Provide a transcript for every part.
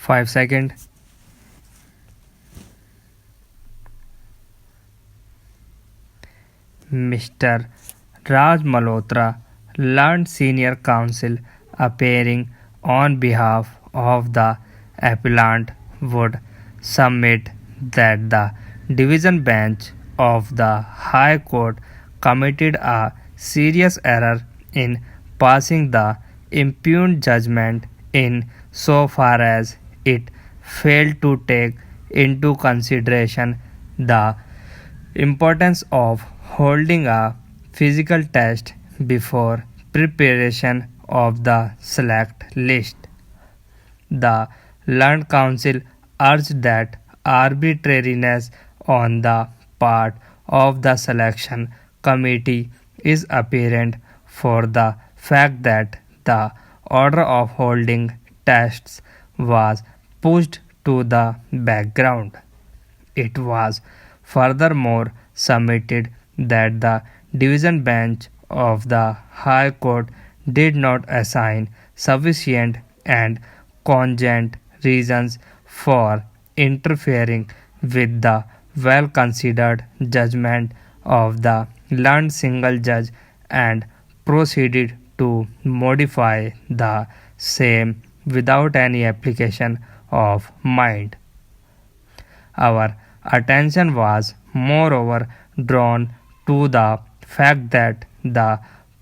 5 seconds. Mr. Raj Malhotra learned senior counsel appearing on behalf of the appellant would submit that the division bench of the High Court committed a serious error in passing the impugned judgment in so far as it failed to take into consideration the importance of holding a physical test before preparation of the select list. The learned counsel urged that arbitrariness on the part of the selection committee is apparent for the fact that the order of holding tests was pushed to the background. It was furthermore submitted that the division bench of the High Court did not assign sufficient and cogent reasons for interfering with the well considered judgment of the learned single judge and proceeded to modify the same without any application of mind. Our attention was moreover drawn to the fact that the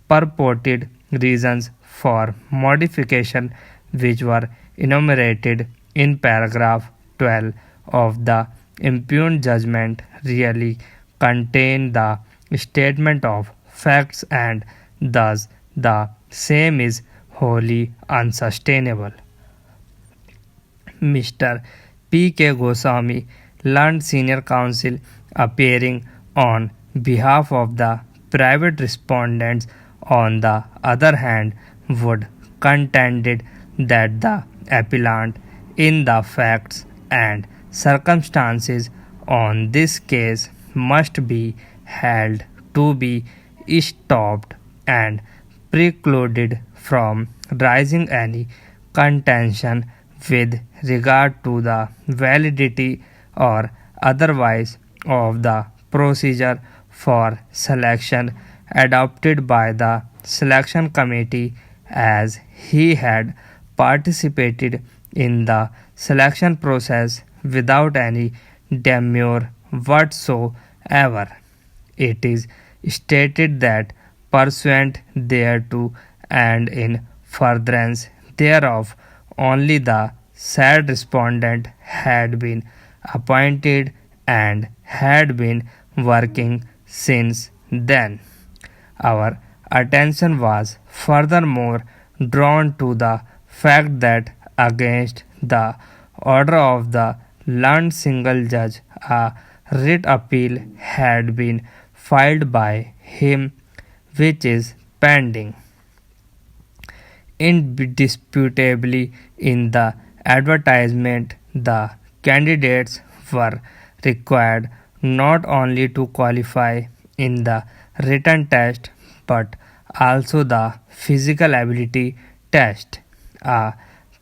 purported reasons for modification, which were enumerated in paragraph 12 of the impugned judgment, really contain the statement of facts, and thus the same is wholly unsustainable. Mr. P. K. Goswami, learned senior counsel appearing on behalf of the private respondents, on the other hand, would contended that the appellant in the facts and circumstances on this case must be held to be stopped and precluded from raising any contention with regard to the validity or otherwise of the procedure for selection adopted by the selection committee, as he had participated in the selection process without any demur whatsoever. It is stated that pursuant thereto and in furtherance thereof only the said respondent had been appointed and had been working since then. Our attention was furthermore drawn to the fact that against the order of the learned single judge a writ appeal had been filed by him, which is pending. Indisputably, in the advertisement, the candidates were required not only to qualify in the written test but also the physical ability test. A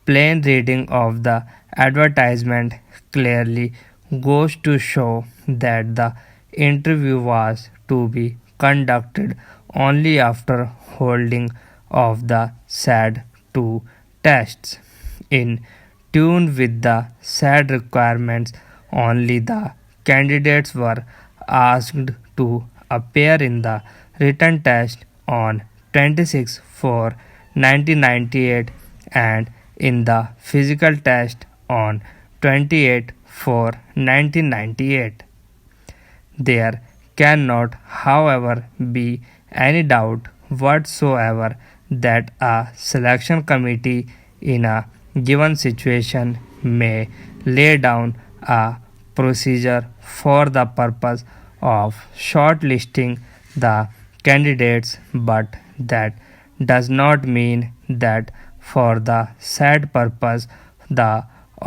plain reading of the advertisement clearly goes to show that the interview was to be conducted only after holding of the said two tests. In tune with the said requirements, only the candidates were asked to appear in the written test on 26/4/1998 and in the physical test on 28/4/1998. There cannot, however, be any doubt whatsoever that a selection committee in a given situation may lay down a procedure for the purpose of shortlisting the candidates, but that does not mean that for the said purpose the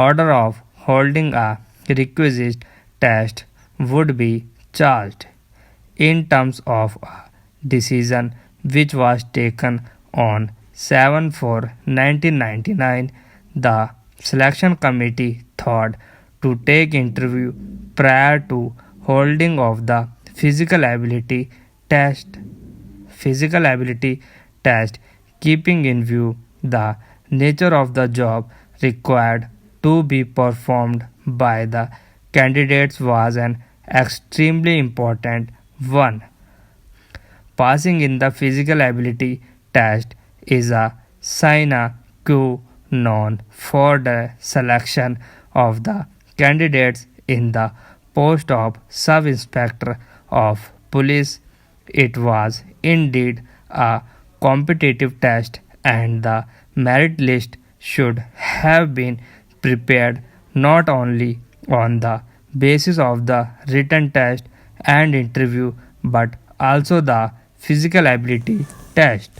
order of holding a requisite test would be charged. In terms of a decision which was taken on 7/4/1999, the selection committee thought to take interview prior to holding of the physical ability test physical ability test, keeping in view the nature of the job required to be performed by the candidates was an extremely important one. Passing in the physical ability test is a sine qua non for the selection of the candidates in the post of sub inspector of police. It was indeed a competitive test, and the merit list should have been prepared not only on the basis of the written test and interview but also the physical ability test.